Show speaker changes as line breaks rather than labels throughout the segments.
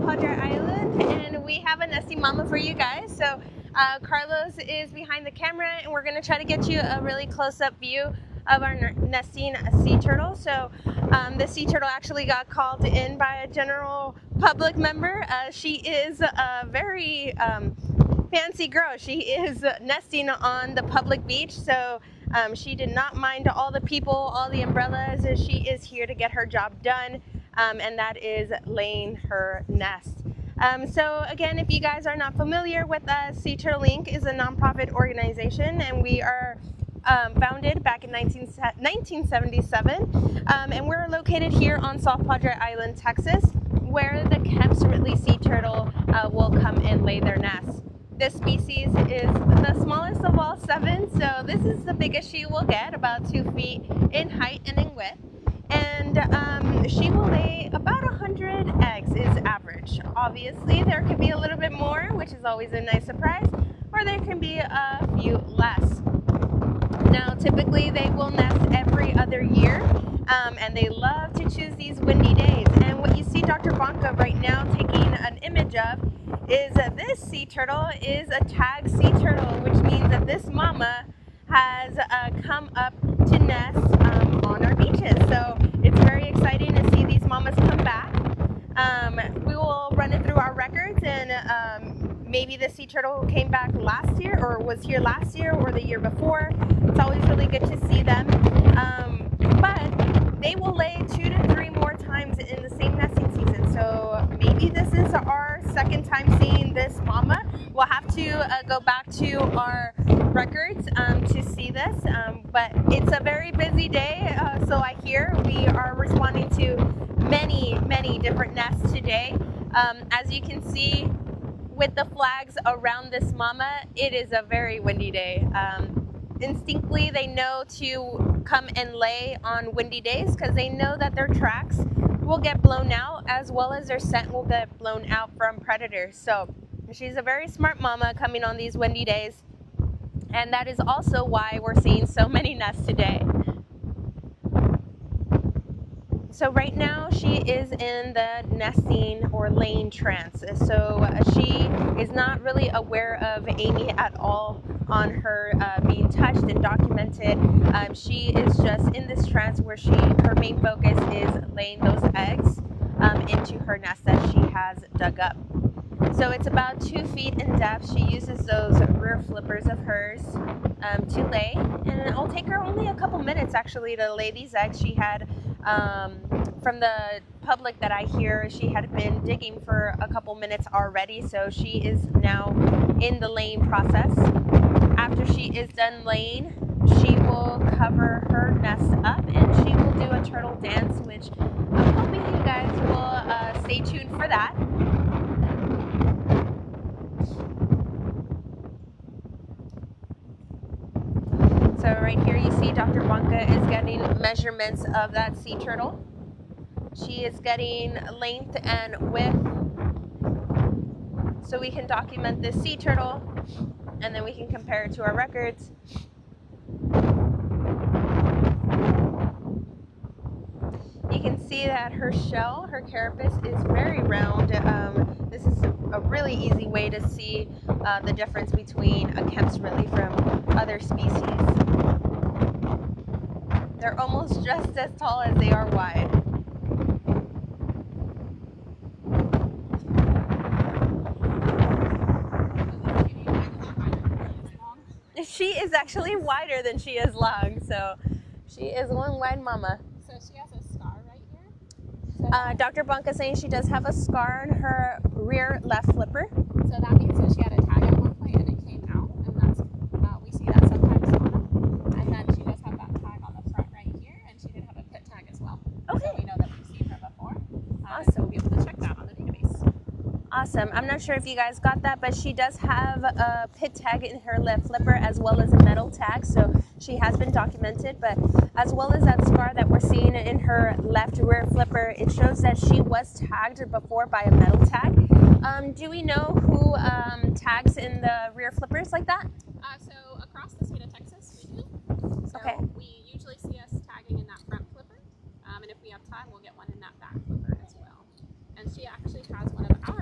South Padre Island, and we have a nesting mama for you guys. So Carlos is behind the camera, and we're going to try to get you a really close-up view of our nesting sea turtle. So the sea turtle actually got called in by a general public member. She is a very fancy girl. She is nesting on the public beach, so she did not mind all the people, all the umbrellas. She is here to get her job done, and that is laying her nest. So again, if you guys are not familiar with us, Sea Turtle Inc. is a nonprofit organization, and we are founded back in 1977, and we're located here on South Padre Island, Texas, where the Kemp's Ridley sea turtle will come and lay their nests. This species is the smallest of all 7, so this is the biggest she will get, about 2 feet in height and in width. And she will lay about 100 eggs is average. Obviously, there could be a little bit more, which is always a nice surprise, or there can be a few less. Now, typically they will nest every other year, and they love to choose these windy days. And what you see Dr. Bonka right now taking an image of is this sea turtle is a tagged sea turtle, which means that this mama has come up to nest on our beaches. So it's very exciting to see these mamas come back. We will run it through our records, and maybe the sea turtle came back last year or was here last year or the year before. It's always really good to see them. But they will lay 2 to 3 more times in the same nesting season. So maybe this is our second time seeing this mama. We'll have to go back to our records to see this. But it's a very busy day, so I hear we are responding to many different nests today. As you can see with the flags around this mama, it is a very windy day. Instinctively, they know to come and lay on windy days because they know that their tracks will get blown out, as well as their scent will get blown out from predators. So she's a very smart mama coming on these windy days, and that is also why we're seeing so many nests today. So right now she is in the nesting or laying trance. So she is not really aware of Amy at all on her being touched and documented. She is just in this trance where her main focus is laying those eggs into her nest that she has dug up. So it's about 2 feet in depth. She uses those rear flippers of hers to lay, and it will take her only a couple minutes actually to lay these eggs. She had from the public that I hear, she had been digging for a couple minutes already, so she is now in the laying process. After she is done laying, she will cover her nest up and she will do a turtle dance, which I'm hoping you guys will stay tuned for that. So right here you see Dr. Bonka is getting measurements of that sea turtle. She is getting length and width so we can document this sea turtle, and then we can compare it to our records. You can see that her shell, her carapace, is very round. This is a really easy way to see the difference between a Kemp's Ridley from other species. They're almost just as tall as they are wide. She is actually wider than she is long, so she is one wide mama.
So she has a scar right here?
Dr. Bonka saying she does have a scar on her rear left flipper.
So that means that she had a tag at one point and it came out, and that's we see that sometimes on them. And then she does have that tag on the front right here, and she did have a pit tag as well.
Okay.
So we know that we've seen her before.
Awesome.
So we'll be able to check that on the database.
Awesome. I'm not sure if you guys got that, but she does have a pit tag in her left flipper as well as a metal tag, so she has been documented. But as well as that scar that we're seeing in her left rear flipper, it shows that she was tagged before by a metal tag. Do we know who tags in the rear flippers like that?
So across the state of Texas, we do. So
Okay.
we usually see us tagging in that front flipper, and if we have time, we'll get one in that back flipper as well. And she actually has one of our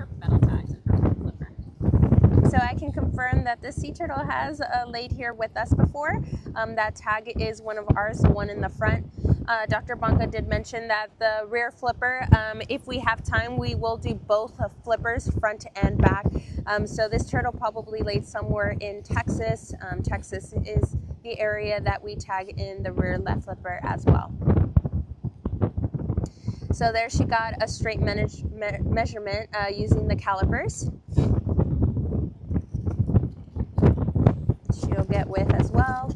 can confirm that the sea turtle has laid here with us before. That tag is one of ours, the one in the front. Dr. Bonka did mention that the rear flipper, if we have time, we will do both flippers, front and back. So this turtle probably laid somewhere in Texas. Texas is the area that we tag in the rear left flipper as well. So there she got a straight measurement using the calipers. She'll get width as well.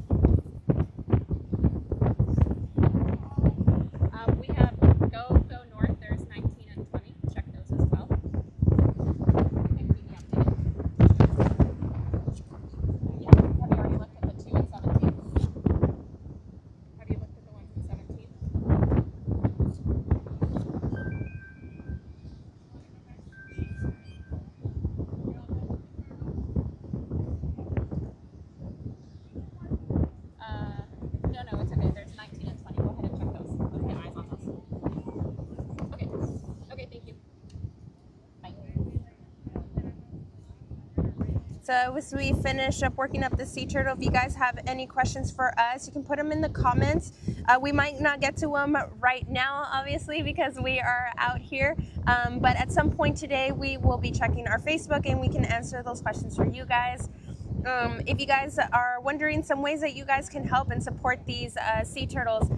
We have go north, there's 19 and 20. Check those as well. And keep me updated. Yeah. Have you already looked at the 2 and 17? Have you looked at the ones in 17? No, it's okay. There's 19 and 20. Go ahead and check those. Let's get eyes on those. Okay. Okay, thank you. Bye.
So as we finish up working up the sea turtle, if you guys have any questions for us, you can put them in the comments. We might not get to them right now, obviously, because we are out here. But at some point today, we will be checking our Facebook and we can answer those questions for you guys. If you guys are wondering some ways that you guys can help and support these sea turtles,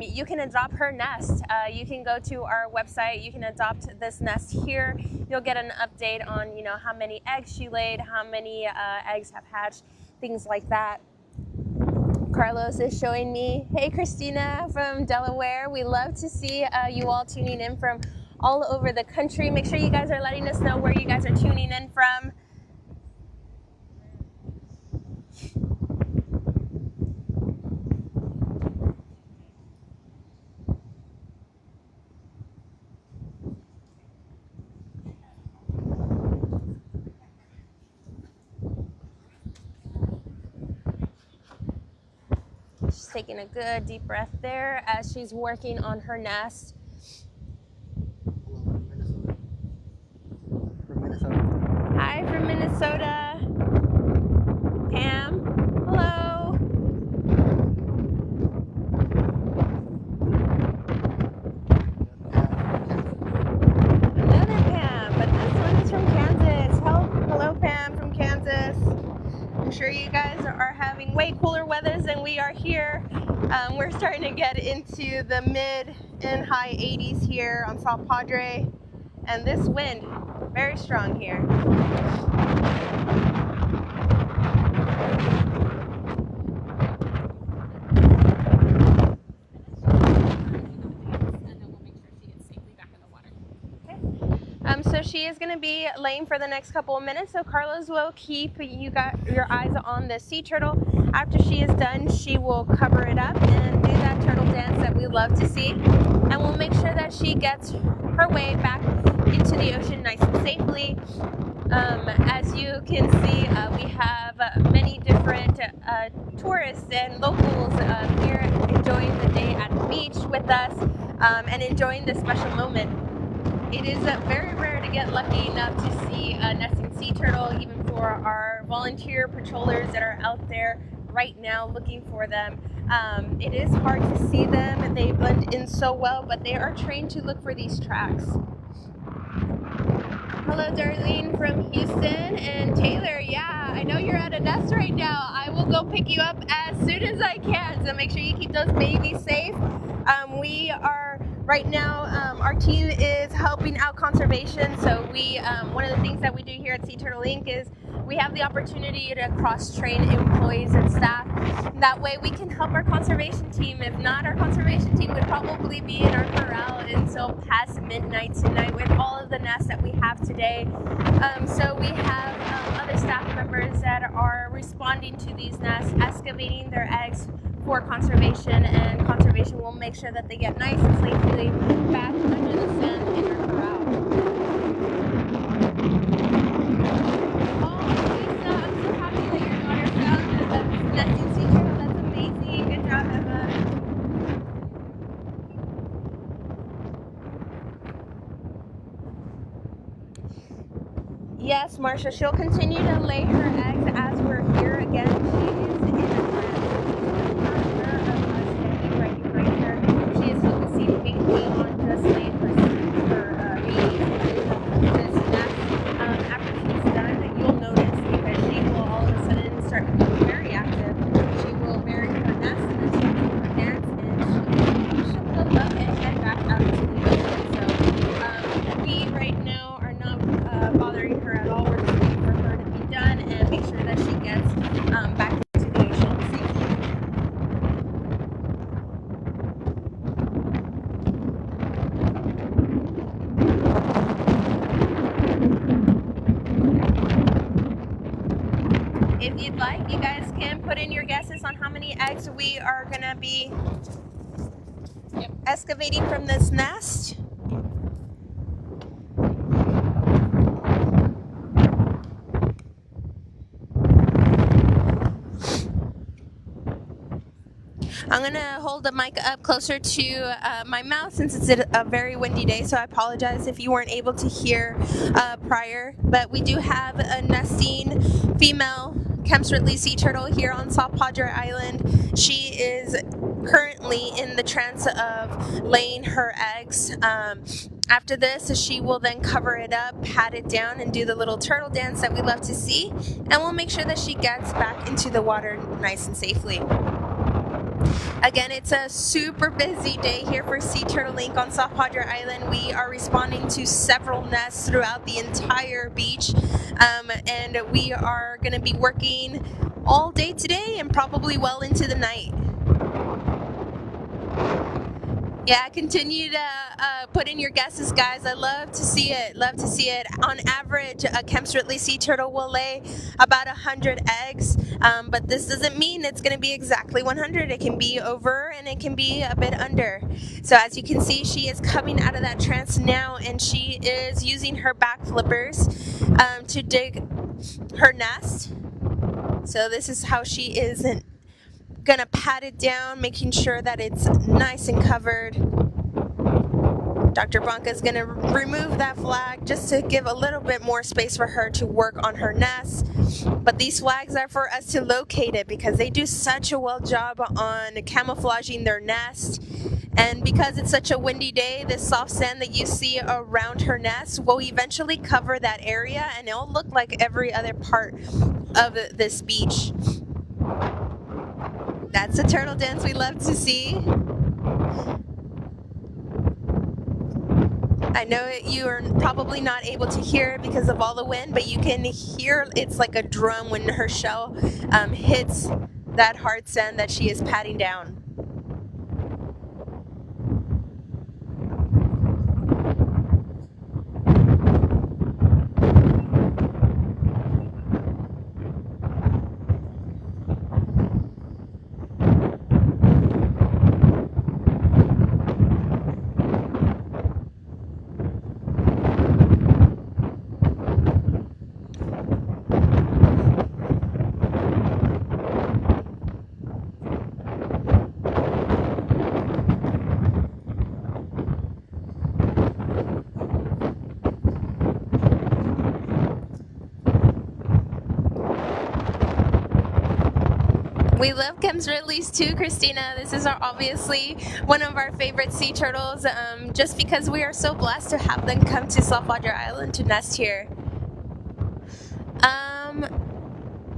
you can adopt her nest. You can go to our website, you can adopt this nest here. You'll get an update on, you know, how many eggs she laid, how many eggs have hatched, things like that. Carlos is showing me, hey Christina from Delaware. We love to see you all tuning in from all over the country. Make sure you guys are letting us know where you guys are tuning in from. She's taking a good deep breath there as she's working on her nest.
From Minnesota.
Hi from Minnesota. Pam, hello. Another Pam, but this one is from Kansas. Hello Pam from Kansas. I'm sure you guys are having way cooler weathers than we are here. We're starting to get into the mid and high 80s here on South Padre, and this wind, very strong here. So she is going to be laying for the next couple of minutes. So Carlos will keep your eyes on the sea turtle. After she is done, she will cover it up and do that turtle dance that we love to see. And we'll make sure that she gets her way back into the ocean nice and safely. As you can see, we have many different tourists and locals here enjoying the day at the beach with us and enjoying this special moment. It is very rare to get lucky enough to see a nesting sea turtle, even for our volunteer patrollers that are out there right now looking for them. It is hard to see them. They blend in so well, but they are trained to look for these tracks. Hello, Darlene from Houston, and Taylor, yeah, I know you're at a nest right now. I will go pick you up as soon as I can, so make sure you keep those babies safe. We are right now, our team is helping out conservation, so we one of the things that we do here at Sea Turtle Inc. is we have the opportunity to cross-train employees and staff. That way we can help our conservation team. If not, our conservation team would probably be in our corral until past midnight tonight with all of the nests that we have today. So we have other staff members that are responding to these nests, excavating their eggs for conservation, and conservation will make sure that they get nice and safely back under the sand in our corral. I'm so happy that your daughter found a nesting sea turtle. That's amazing. Good job, Emma. Yes, Marsha, she'll continue to lay her eggs as we're here. Again, she is in a standing right behind her. She is focusing mainly on just laying her babies in this nest. After she's done, you'll notice because she will all of a sudden start becoming very active. She will bury her nest and then she'll do her dance and she'll look up and head back out into the ocean. So we right now are not bothering her at all. We're just waiting for her to be done and make sure that she gets back into the ocean safely. If you'd like, you guys can put in your guesses on how many eggs we are going to be excavating from this nest. I'm going to hold the mic up closer to my mouth since it's a very windy day, so I apologize if you weren't able to hear prior. But we do have a nesting female Kemp's Ridley sea turtle here on South Padre Island. She is currently in the trance of laying her eggs. After this, she will then cover it up, pat it down, and do the little turtle dance that we love to see. And we'll make sure that she gets back into the water nice and safely. Again, it's a super busy day here for Sea Turtle Inc. on South Padre Island. We are responding to several nests throughout the entire beach, and we are going to be working all day today and probably well into the night. Yeah, continue to put in your guesses, guys. I love to see it. Love to see it. On average, a Kemp's Ridley sea turtle will lay about 100 eggs, but this doesn't mean it's going to be exactly 100. It can be over and it can be a bit under. So as you can see, she is coming out of that trance now, and she is using her back flippers to dig her nest. So this is how she is gonna pat it down, making sure that it's nice and covered. Dr. Blanca is gonna remove that flag just to give a little bit more space for her to work on her nest. But these flags are for us to locate it because they do such a well job on camouflaging their nest. And because it's such a windy day, this soft sand that you see around her nest will eventually cover that area, and it'll look like every other part of this beach. That's a turtle dance we love to see. I know you are probably not able to hear it because of all the wind, but you can hear it's like a drum when her shell hits that hard sand that she is patting down. We love Kemp's Ridleys too, Christina. This is obviously one of our favorite sea turtles, just because we are so blessed to have them come to South Padre Island to nest here.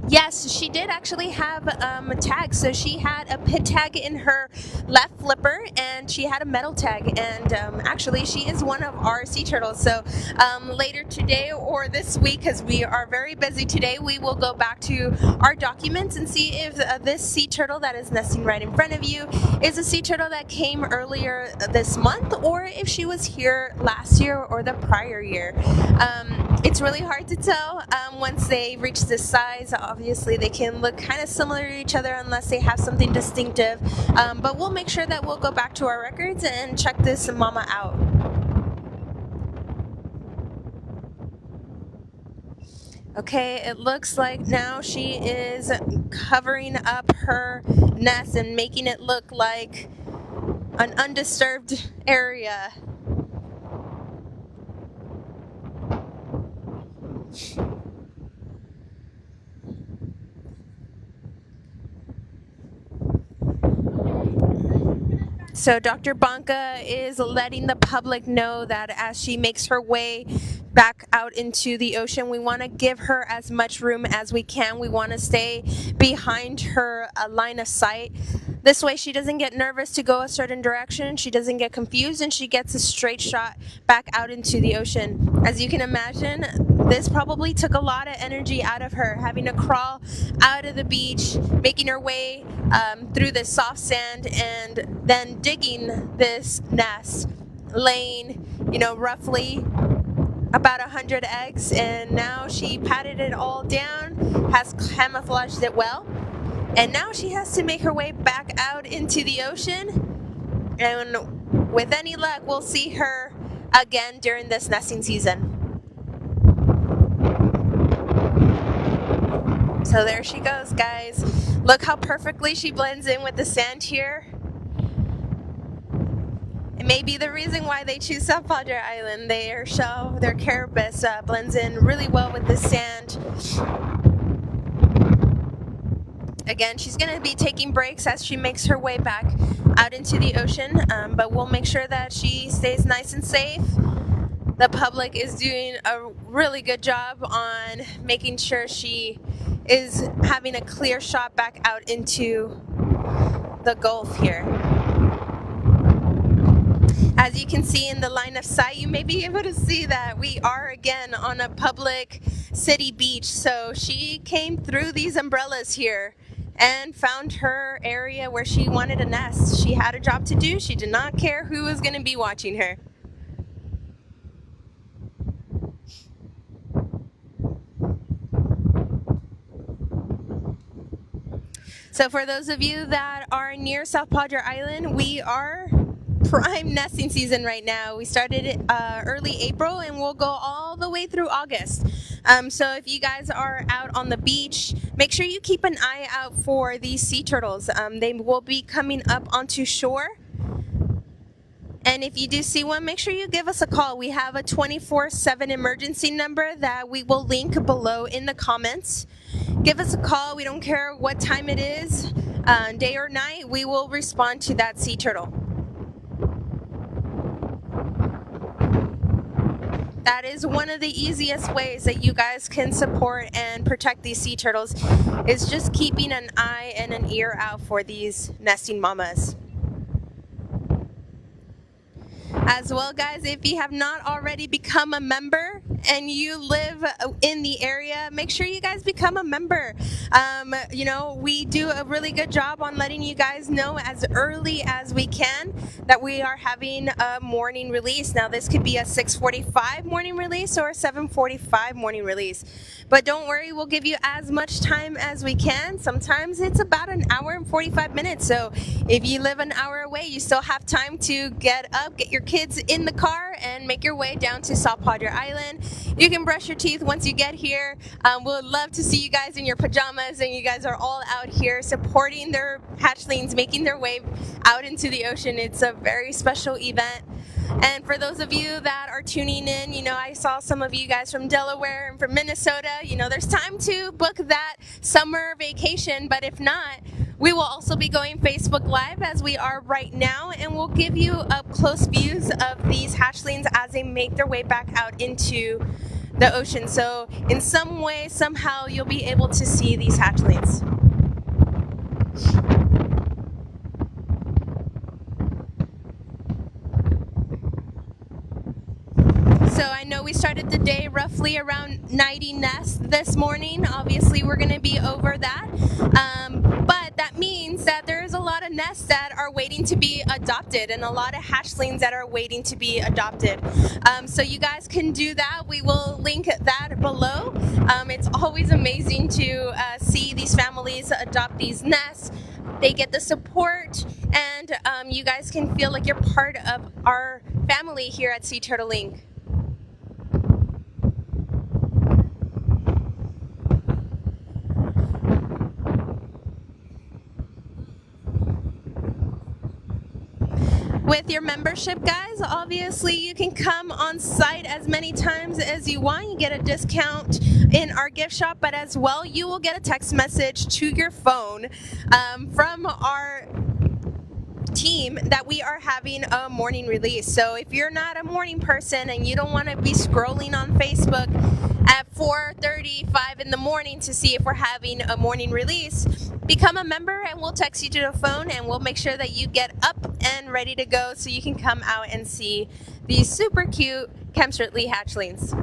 Yes, she did actually have a tag. So she had a pit tag in her left flipper, and she had a metal tag. And actually, she is one of our sea turtles. So later today or this week, because we are very busy today, we will go back to our documents and see if this sea turtle that is nesting right in front of you is a sea turtle that came earlier this month, or if she was here last year or the prior year. It's really hard to tell once they reach this size. Obviously, they can look kind of similar to each other unless they have something distinctive. But we'll make sure that we'll go back to our records and check this mama out. Okay, it looks like now she is covering up her nest and making it look like an undisturbed area. So Dr. Banca is letting the public know that as she makes her way back out into the ocean, we want to give her as much room as we can. We want to stay behind her line of sight. This way she doesn't get nervous to go a certain direction, she doesn't get confused, and she gets a straight shot back out into the ocean. As you can imagine, this probably took a lot of energy out of her, having to crawl out of the beach, making her way through the soft sand, and then digging this nest, laying, roughly about 100 eggs, and now she patted it all down, has camouflaged it well, and now she has to make her way back out into the ocean, and with any luck, we'll see her again during this nesting season. So there she goes, guys. Look how perfectly she blends in with the sand here. It may be the reason why they choose South Padre Island. Their carapace blends in really well with the sand. Again, she's going to be taking breaks as she makes her way back out into the ocean, but we'll make sure that she stays nice and safe. The public is doing a really good job on making sure she is having a clear shot back out into the Gulf here. As you can see in the line of sight, you may be able to see that we are again on a public city beach. So she came through these umbrellas here and found her area where she wanted a nest. She had a job to do. She did not care who was going to be watching her. So for those of you that are near South Padre Island, we are prime nesting season right now. We started early April and we'll go all the way through August. So if you guys are out on the beach, make sure you keep an eye out for these sea turtles. They will be coming up onto shore. And if you do see one, make sure you give us a call. We have a 24/7 emergency number that we will link below in the comments. Give us a call. We don't care what time it is, day or night. We will respond to that sea turtle. That is one of the easiest ways that you guys can support and protect these sea turtles, is just keeping an eye and an ear out for these nesting mamas. As well, guys, if you have not already become a member and you live in the area, make sure you guys become a member. We do a really good job on letting you guys know as early as we can that we are having a morning release. Now, this could be a 6:45 morning release or a 7:45 morning release. But don't worry, we'll give you as much time as we can. Sometimes it's about an hour and 45 minutes. So if you live an hour away, you still have time to get up, get your kids in the car, and make your way down to South Padre Island. You can brush your teeth once you get here. We'll love to see you guys in your pajamas, and you guys are all out here supporting their hatchlings, making their way out into the ocean. It's a very special event. And for those of you that are tuning in, I saw some of you guys from Delaware and from Minnesota. There's time to book that summer vacation, but if not, we will also be going Facebook Live as we are right now, and we'll give you up close views of these hatchlings as they make their way back out into the ocean. So in some way, somehow, you'll be able to see these hatchlings. So I know we started the day roughly around 90 nests this morning. Obviously, we're going to be over that. But that means that there's a lot of nests that are waiting to be adopted and a lot of hatchlings that are waiting to be adopted. So you guys can do that. We will link that below. It's always amazing to see these families adopt these nests. They get the support, and you guys can feel like you're part of our family here at Sea Turtle Inc. With your membership, guys, obviously you can come on site as many times as you want. You get a discount in our gift shop, but as well, you will get a text message to your phone from our team that we are having a morning release. So if you're not a morning person and you don't want to be scrolling on Facebook at 4:35 in the morning to see if we're having a morning release, become a member and we'll text you to the phone and we'll make sure that you get up and ready to go so you can come out and see these super cute Kemp's Ridley hatchlings.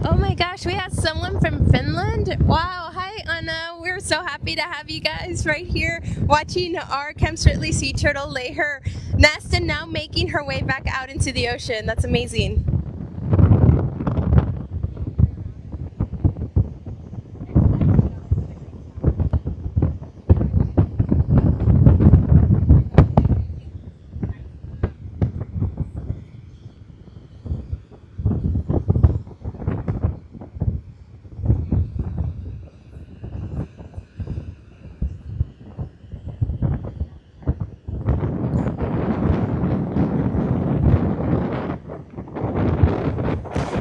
Oh my gosh, we have someone from Finland. Wow, hi Anna. We're so happy to have you guys right here watching our Kemp's Ridley sea turtle lay her nest and now making her way back out into the ocean. That's amazing.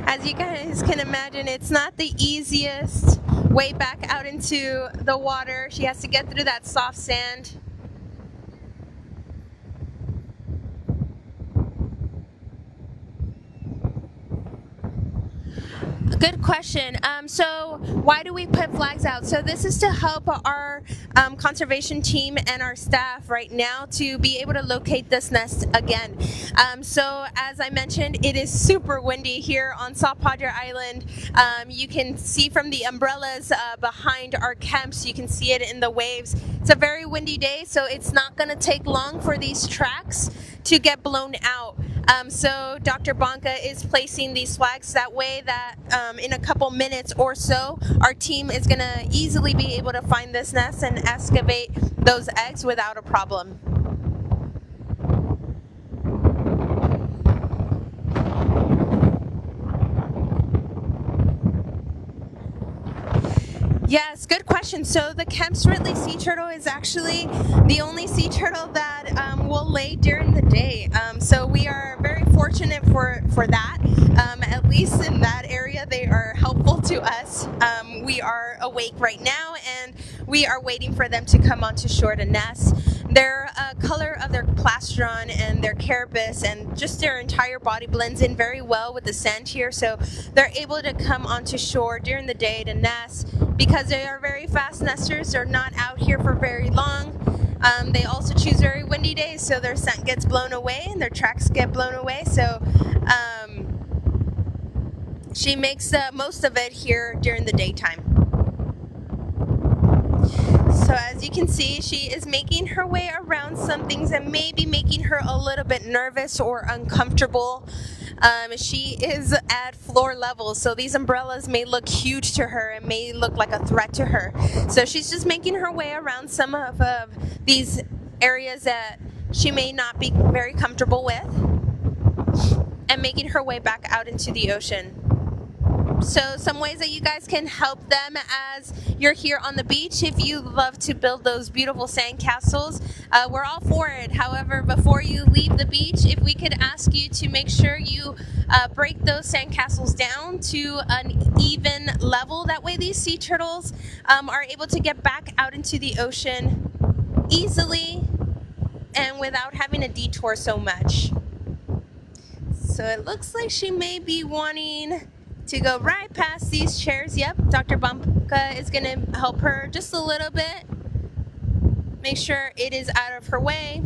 As you guys can imagine, it's not the easiest way back out into the water. She has to get through that soft sand. Good question. So why do we put flags out? So this is to help our conservation team and our staff right now to be able to locate this nest again. So as I mentioned, it is super windy here on South Padre Island. You can see from the umbrellas behind our Kemps, you can see it in the waves. It's a very windy day, so it's not going to take long for these tracks to get blown out. So Dr. Bonka is placing these flags that way that in a couple minutes or so, our team is going to easily be able to find this nest and excavate those eggs without a problem. Yes, good question. So the Kemp's Ridley sea turtle is actually the only sea turtle that will lay during the day. So we are very fortunate for that. At least in that area, they are helpful to us. We are awake right now, and we are waiting for them to come onto shore to nest. Their color of their plastron and their carapace and just their entire body blends in very well with the sand here, so they're able to come onto shore during the day to nest. Because they are very fast nesters, they're not out here for very long. They also choose very windy days, so their scent gets blown away and their tracks get blown away. So she makes the most of it here during the daytime. So as you can see, she is making her way around some things that may be making her a little bit nervous or uncomfortable. She is at floor level, so these umbrellas may look huge to her and may look like a threat to her. So she's just making her way around some of these areas that she may not be very comfortable with and making her way back out into the ocean. So some ways that you guys can help them as you're here on the beach, if you love to build those beautiful sand castles, we're all for it. However, before you leave the beach, if we could ask you to make sure you break those sand castles down to an even level. That way these sea turtles are able to get back out into the ocean easily and without having to detour so much. So it looks like she may be wanting to go right past these chairs. Yep, Dr. Bumpka is going to help her just a little bit. Make sure it is out of her way.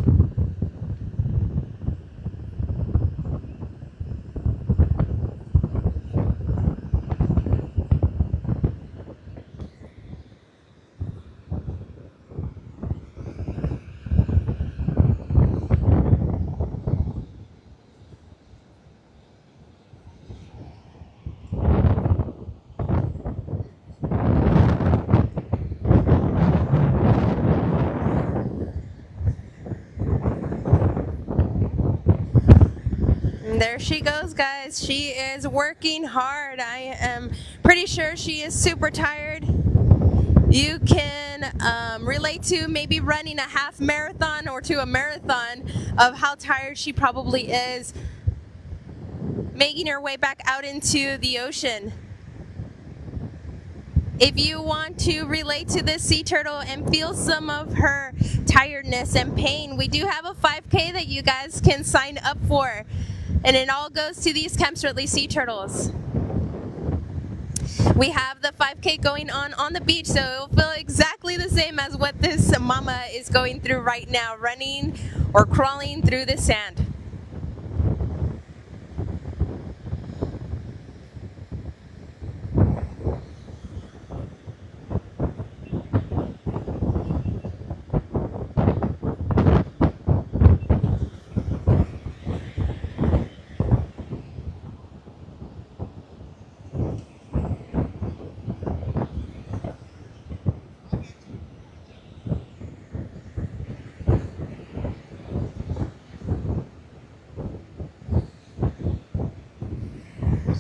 There she goes, guys. She is working hard. I am pretty sure she is super tired. You can relate to maybe running a half marathon or to a marathon of how tired she probably is making her way back out into the ocean. If you want to relate to this sea turtle and feel some of her tiredness and pain, we do have a 5K that you guys can sign up for. And it all goes to these Kemp's Ridley sea turtles. We have the 5K going on the beach, so it'll feel exactly the same as what this mama is going through right now, running or crawling through the sand.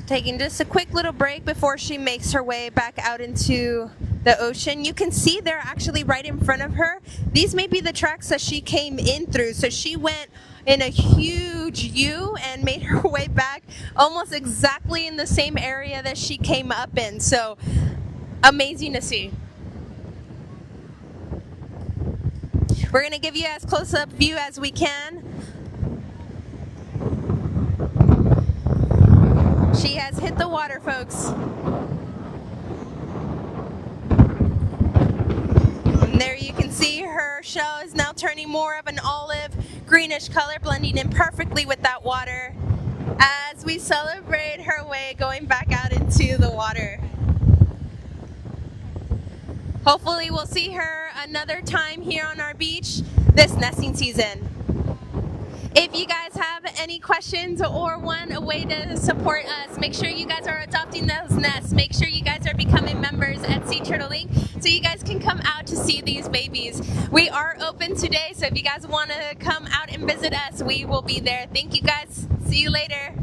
Taking just a quick little break before she makes her way back out into the ocean. You can see they're actually right in front of her. These may be the tracks that she came in through. So she went in a huge U and made her way back almost exactly in the same area that she came up in. So amazing to see. We're going to give you as close-up view as we can. She has hit the water, folks. And there you can see her shell is now turning more of an olive greenish color, blending in perfectly with that water as we celebrate her way going back out into the water. Hopefully we'll see her another time here on our beach this nesting season. If you guys have any questions or want a way to support us, make sure you guys are adopting those nests. Make sure you guys are becoming members at Sea Turtle Inc. so you guys can come out to see these babies. We are open today, so if you guys want to come out and visit us, we will be there. Thank you guys. See you later.